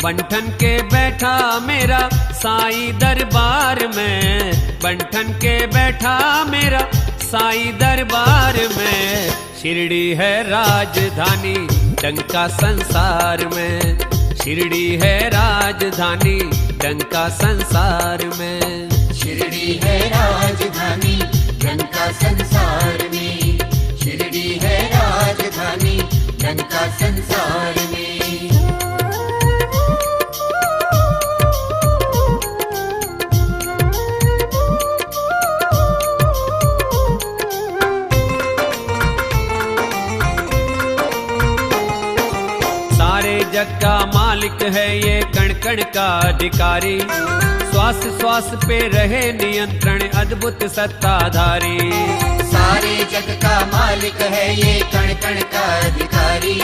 बंठन के बैठा मेरा साईं दरबार में, बंठन के बैठा मेरा साईं दरबार में। शिरडी है राजधानी डंका संसार में, शिरडी है राजधानी डंका संसार में। शिरडी है राजधानी डंका संसार में, शिरडी है राजधानी डंका संसार में। सारे जग का मालिक है ये कण कण का अधिकारी, श्वास श्वास पे रहे नियंत्रण अद्भुत सत्ताधारी। सारे जग का मालिक है ये कण कण का अधिकारी,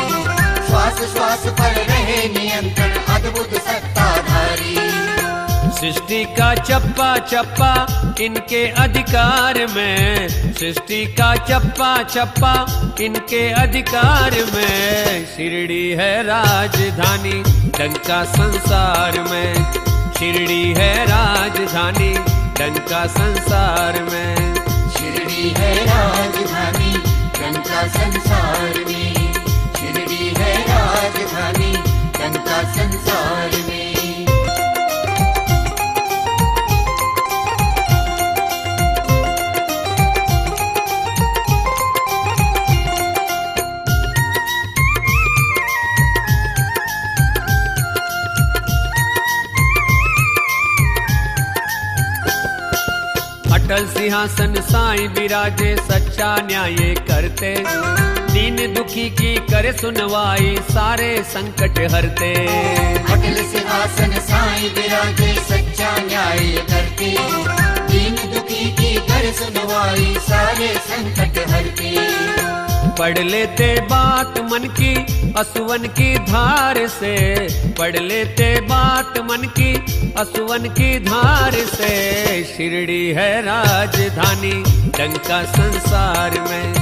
श्वास श्वास पर रहे नियंत्रण अद्भुत सत्ताधारी। सृष्टि का चप्पा चप्पा इनके अधिकार में, सृष्टि का चप्पा चप्पा इनके अधिकार में। शिरडी है राजधानी डंका संसार में, शिरडी है राजधानी डंका संसार में। शिरडी है राजधानी डंका संसार में, शिरडी है राजधानी डंका संसार में। अटल सिंहासन साईं विराजे सच्चा न्याय करते, दीन दुखी की करे सुनवाई सारे संकट हरते। अटल सिंहासन साईं विराजे सच्चा न्याय करते, दीन दुखी की कर सुनवाई सारे संकट हरते। पढ़ लेते बात मन की असुवन की धार से, पढ़ लेते बात मन की असुवन की धार से। शिरडी है राजधानी डंका संसार में,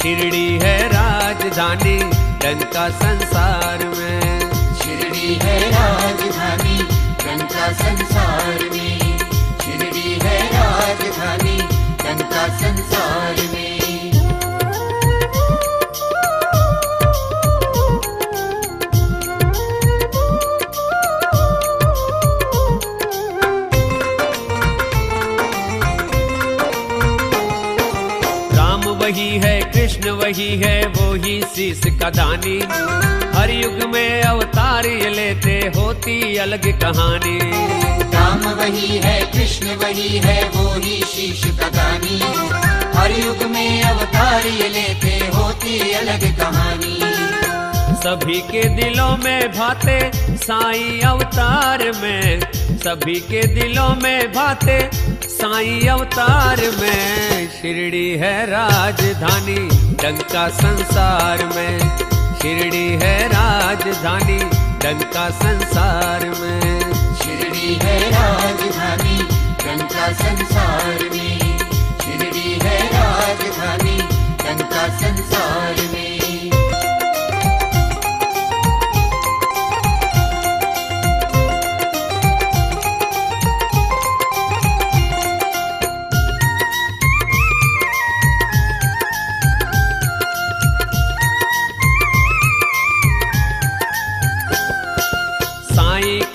शिरडी है राजधानी डंका संसार में। शिरडी है राजधानी डंका संसार में, शिरडी है राजधानी डंका संसार में। वही है कृष्ण वही है वो ही शीस का दानी, हर युग में अवतार ये लेते होती अलग कहानी। राम वही है कृष्ण वही है वो ही शीश का दानी, हर युग में अवतार ये लेते होती अलग कहानी। सभी के दिलों में भाते साईं अवतार में, सभी के दिलों में भाते साईं अवतार में। शिरडी है राजधानी डंका संसार में, शिरडी है राजधानी डंका संसार में। शिरडी है राजधानी डंका संसार में, शिरडी है राजधानी डंका संसार में।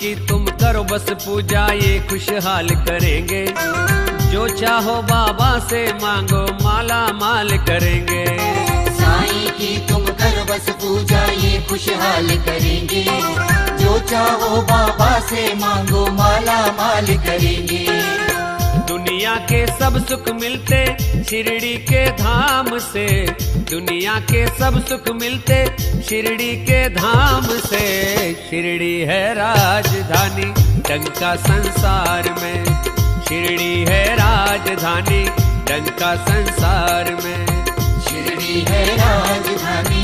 की तुम करो बस पूजा ये खुशहाल करेंगे, जो चाहो बाबा से मांगो माला माल करेंगे। साईं की तुम करो बस पूजा ये खुशहाल करेंगे, जो चाहो बाबा से मांगो माला माल करेंगे। दुनिया के सब सुख मिलते शिरडी के धाम से, दुनिया के सब सुख मिलते शिरडी के धाम से। शिरडी है राजधानी डंका संसार में, शिरडी है राजधानी डंका संसार में। शिरडी है राजधानी